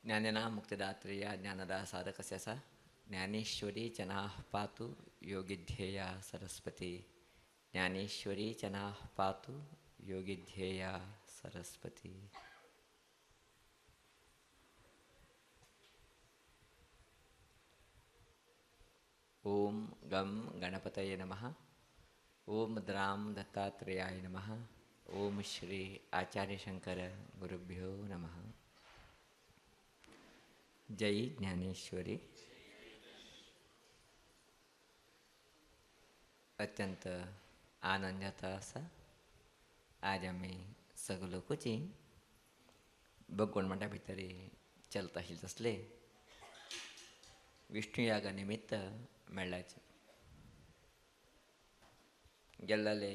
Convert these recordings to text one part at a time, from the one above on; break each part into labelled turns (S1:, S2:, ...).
S1: ज्ञानेना मुक्तिदात्रेय ज्ञानदा साधकस्य ज्ञानेश्वरी चनाः पातु योगिध्येया सरस्वती ज्ञानेश्वरी चनाः पातु योगिध्येया सरस्वती. ओम गम गणपतये नमः. ओम द्राम दत्तात्रेयाय नमः. ओम श्री आचार्य शंकर गुरुभ्यो नमः. जय ज्ञानेश्वरी. अत्यंत आनंदाचा असा आज आम्ही सगळं कुची भगवान म्हणटा भितरी चलता आशिल्ले तसले विष्णू यागा निमित्त मेळ्ळाचे. गेल्ले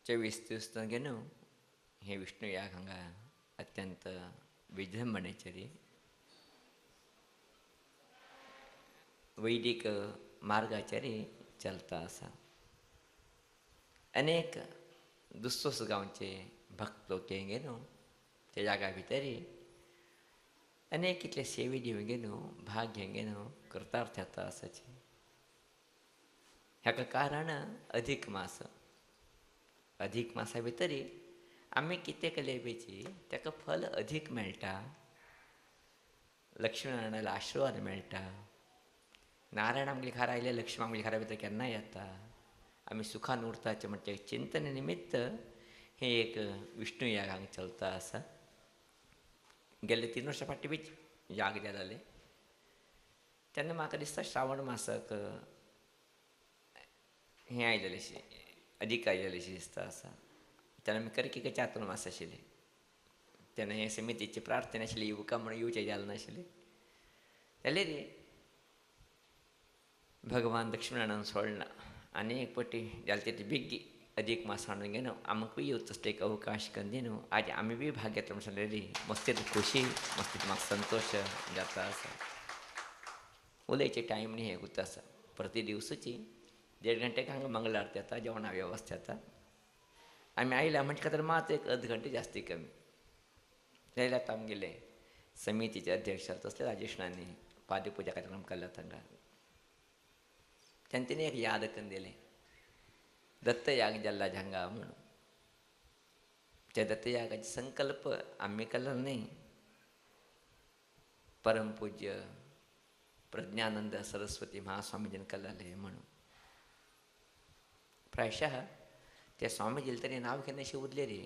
S1: 24 दीस गेलो हे विष्णू याग हांगा अत्यंत विजृंभणेचेरी वैदिक मार्गाचेरी चलता असा. अनेक दुसऱ्या गांवचे भक्त लोक गेलो त्या जागा भितरी अनेक इतले सेवे दिवंक गेलो भाग घेवंक गेलो कृतार्थ जाता आसाचे. हाका कारण अधिक मास. अधिक मासा भितरी आमी कितें केले बेची ताका फल अधिक मेळटा. लक्ष्मीनारायणाला आशिर्वाद मेळटा. नारायण आमगे घरा आयले लक्ष्मी आमगे घरा भितर केन्नाय येता. आमी सुखान उरताचे म्हणजे चिंतने निमित्त हे एक विष्णू याग हांगा चलता आसा. गेले 3 वर्सां फाटी बी याग जाले तेन्ना म्हाका दिसता श्रावण मासाक हें आयलेलेशें अदीक आयलेलेशें दिसता आसा. तेन्ना आमी कर्किकाचे चातुर्मास आशिल्ले तेन्ना हे समितीची प्रार्थना आशिल्ली येवका म्हणून येवचें जालें नाशिल्लें. जाल्यार भगवान लक्ष्मीनारायण सोडना अनेक पटी जाले ते बेगी अधिक मास हाडून घेनो आमकां येवचो तसलो एक अवकाश करून दिनो. आज आमी बी भाग घेतलो म्हणून सांगलेली मस्तीत खुशी मस्तीत म्हाका संतोष जाता आसा. उलयचे टायम न्ही हे उरता आसा. प्रति दिवसाची 1.5 घंटेक हांगा मंगळ आरती जाता जेवणा वेवस्था जाता. आमी आयल्या म्हणजे खातीर मात एक अर्द घंटे जास्ती कमी जाल्यार आतां आमगेले समितीचे अध्यक्ष तसले राजेश नानी पाद्यपुजा कार्यक्रम केला तांकां तेन्ना एक याद करून दिलें दत्त याग जाल्ला हांगा म्हणून. त्या दत्त यागाचे संकल्प आमी केलो न्ही परमपूज्य प्रज्ञानंद सरस्वती महास्वामीजीन केल्ले म्हणून. प्रायशः त्या स्वामीजील तरी नांव घेवन अशें उरले रे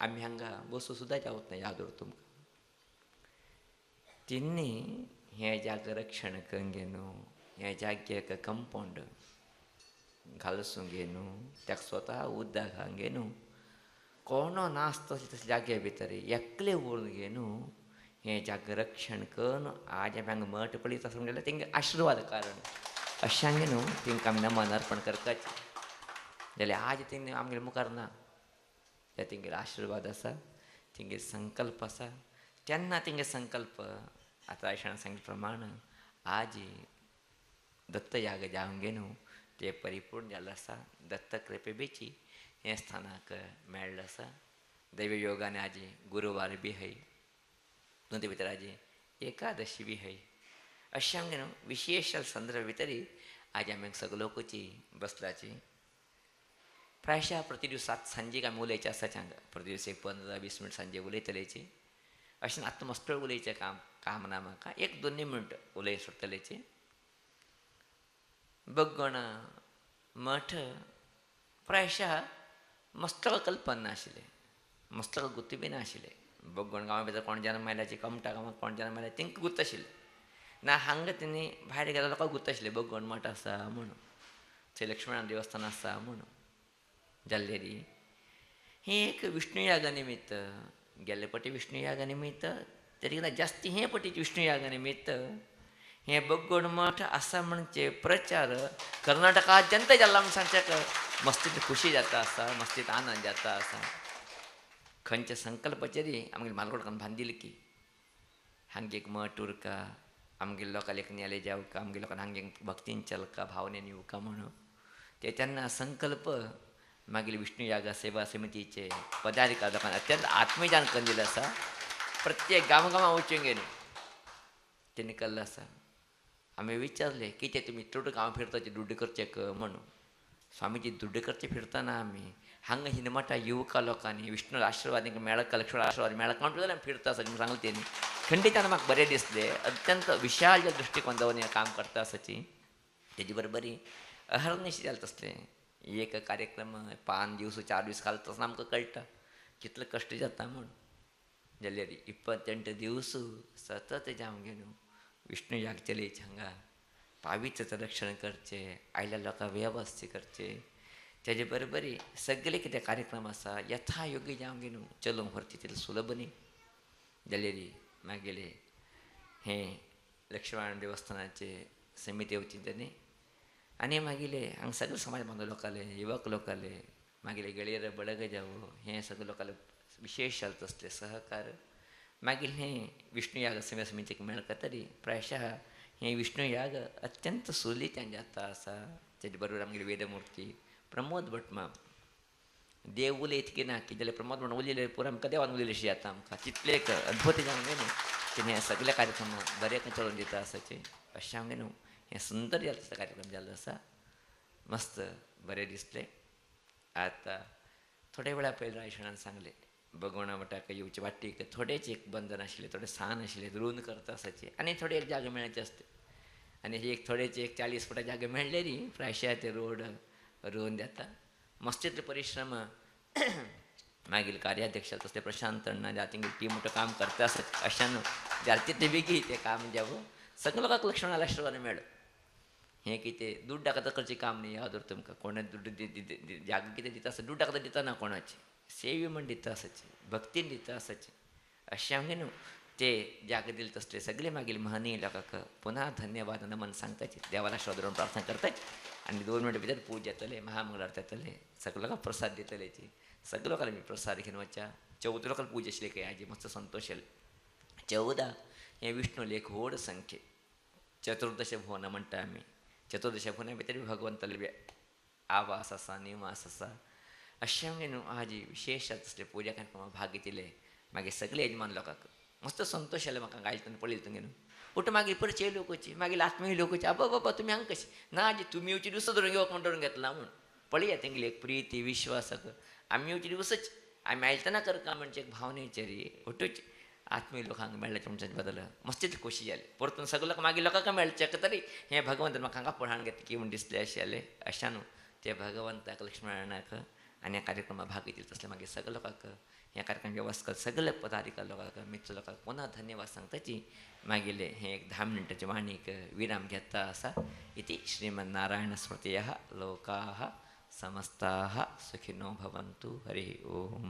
S1: आमी हांगा बसूं सुद्दां जावत ना याद उरता तुमकां. तिनी हें जाग रक्षण करून घेनो हे जाग्याक कंपाउंड घालसूंक घेनो ताका स्वता उदक घालूंक घेनो कोणो नासता तसले जाग्या भितर एकले व्हरून घेनो हें जाग रक्षण करून आज आमी हांगा मठ पळयता आसा म्हणल्यार तेंगे आशिर्वाद कारण अशें हांगे न्हू तेंकां आमी नमन अर्पण करपाचें. जाल्यार आज तेंगे आमगेले मुखार ना जाल्यार तेंगेर आशिर्वाद आसा तेंगेर संकल्प आसा. तेन्ना तेंगे संकल्प आतां आयशान सांगिल्ले प्रमाण आज दत्त याग जावंक घेनो ते परिपूर्ण जाल्लो आसा. दत्त कृपे बेची हें स्थानाक मेळ्ळें आसा. दैवी योगान आज गुरुवार बी हाय ते भितर आज एकादशी बी हाय. अशें आमगे न्हू विशेश संदर्भ भितरी आज आमी सगळे लोकची बसलाची. प्रायशः प्रति दिवसात सांजेक आमी उलयचे आसाचे हांगा प्रति दिवस एक 15-20 मिनट सांजे उलयतलेची. अशें आतां मस्त उलयचें काम ना म्हाका 1-2 मिनट उलय सुटतलेची. भगवण मठ प्रायशः मस्तकां कल्पना नाशिल्लें मस्तकां गुर्तू बी नाशिल्लें. भगवण गांवा भितर कोण जन्म आयल्याची कमटा गांवांत कोण जन्म आयल्या तेंकां गुर्त आशिल्लें ना. हांगा तेणी भायर गेल्या लोकांक गुर्त आशिल्लें भगवण मठ आसा म्हणून थंय लक्ष्मीनारायण देवस्थान आसा म्हणून. जाल्लेर हें एक विष्णू यागा निमित्त गेल्ले पटी विष्णू यागा निमित्त तरी जास्ती हे पटीचे विष्णू यागा निमित्त हें भगवण मठ आसा म्हणचे प्रचार कर्नाटकाद्यंत जाल्ला म्हूण सांगच्याक मस्तीत खुशी जाता आसा मस्तीत आनंद जाता आसा. खंयच्या संकल्पाचेरी आमगे मालगोडकान बांदिल्ली की हांगा एक मठ उरका आमगे लोकांक एक न्याले जावका आमगे लोकांक हांगा भक्तीन चलका भावनेन येवका म्हणून. ते तेन्ना संकल्प मागीर विष्णू यागा सेवा समितीचे पदाधिकारी लोकांनी अत्यंत आत्मजान करून दिलें आसा. प्रत्येक गावागावा वचून गेलो त्यांनी कळलं असा आम्ही विचारले की ते तुम्ही थोडं गाव फिरताचे दुड्डेकरचे म्हणून स्वामीजी दुड्डेकरचे फिरताना आम्ही हांग हिनमठा युवका लोकांनी विष्णू आशीर्वाद मेळक लक्ष्मण आशीर्वाद मेळक म्हणून फिरता असं सांगले त्यांनी खंडिताना म्हाका बरें दिसले अत्यंत विशाल ज्या दृष्टिकोन जावन हें काम करता आसाची तेजी बरोबरी अहर्निशी जालें तसलें एक कार्यक्रम 5 दीस 4 दीस घालता आसतना आमकां कळटा कितले कश्ट जाता म्हूण जाल्यार 28 दीस सतत जावं गे न्हू विष्णू याग चलयेचे हांगा पावित्र्याचं रक्षण करचें आयल्या लोकांक वेवस्थीत करचें तेजे बरोबरी सगळे कितें कार्यक्रम आसा यथायोग्य जावं गे न्हू चलोवंक व्हरचें तितलें सुलभ न्ही जाल्यार मागेले हें लक्ष्मण देवस्थानाचे समिती वचीन तेणी आनी मागीले हांगा सगळे समाज बांदव लोक आले युवक लोक आले मागीले गेळयेर बळग जावं हें सगळे लोकांले विशेश जालें तसले सहकार मागीर हें विष्णू याग समितीक मेळ करतरी प्रायशः हें विष्णू याग अत्यंत सुलितान जाता आसा तेजे बरोबर आमगेले वेदमुर्ती प्रमोद भटमा देव उलयत की ना की जाल्यार प्रमोद म्हणून उलयले पुरो आमकां देवान उलयले अशें जाता आमकां तितलें एक अद्भुत जावन गे न्हू तेणें हे सगळे कार्यक्रम बरें चलोवन दिता आसाचे अशें हांव गे न्हू हें सुंदर जाल्लो कार्यक्रम जाल्लो आसा मस्त बरें दिसलें आतां थोड्या वेळा पयलीं रायशणान सांगलें भगवणा मठाक येवचे वाटेक थोडेच एक बंधन आशिल्ले थोडे सान आशिल्ले रोवन करता आसाचे आनी थोडे एक जागे मेळचे आसते आनी एक थोडेच एक 40 फुटां जागे मेळ्ळे न्ही प्रायशा ते रोड रोवन देता मस्त तितले परिश्रम मागीर कार्याध्यक्ष तसले प्रशांत तण्णा ज्या तेंगे टीम मोठं काम करता आसत अशान ज्याला तितले बेगी तें काम जावं सगळ्या लोकांक लक्ष्मणाला आशिर्वाद मेळ्ळो हें कितें दूद दाखयता करचें काम न्ही याद उरता तुमकां कोणें दूद जागा कितें दिता आसता दूद दाखयता दिता ना कोणाची सेवी म्हण दिता आसाची भक्तीन दिता आसाची अशें हांवें न्हू ते जागे दिले तसले सगळे मागीर महनीय लोकांक पुन्हा धन्यवाद नमन सांगताचे देवाला श्रद्धेन प्रार्थना करताचे आनी 2 मिनटां भितर पूज येतले महामंगळार येतले सगळे लोकांक प्रसाद दितलेची सगळे लोकांक मी प्रसाद घेवन वचा 14 लोकांक पूज आशिल्ली काय हाजी मस्त संतोश जालो 14 हें विष्णू लेख व्हड संख्ये चतुर्दश भुवनां म्हणटा आमी चतुर्दश भुवनां भितर भगवंताले आवास आसा निवास आसा अशें हांवें न्हू हाजी विशेश तसले पुजा कार्यक्रमाक भाग घेतिले मागीर सगळे यजमान लोकांक मस्त संतोश जालो म्हाका आयज तेन्ना पळयलें तुमगे न्हू उठ मागीर परिचय लोकची मागीर आत्मीय लोकची आबा बाबा तुमी हांगा कशें ना आजी तुमी येवची दिवस धरून घेवप म्हण धरून घेतला म्हूण पळया तेंगेली एक प्रिती विश्वासाक आमी येवची दिवसच आमी आयलतना करता म्हणजे एक भावनेचे रे उठूच आत्मीय लोक हांगा मेळ्ळ्याचे म्हणचे बदल मस्त तितली खोशी जाली परतून सगळे लोक मागीर लोकांक मेळचे तरी हें भगवंत म्हाका हांगा पळोवन घेतलें की म्हूण दिसलें अशें जालें अशा न्हू ते भगवंताक लक्ष्मणाक आनी ह्या कार्यक्रमाक भाग घेतिल्ले तसले मागीर सगळे लोकांक ह्या कार्यक्रम वेवस्था सगळे पदाधिकारी लोकांक मित्र लोकांक पुन्हा धन्यवाद सांगताची मागीर हें एक 10 मिनटाची वाणीक विराम घेता आसा इति श्रीमन्नारायण स्मृतयः लोकाः समस्ताः सुखिनो भवन्तु हरिः ओम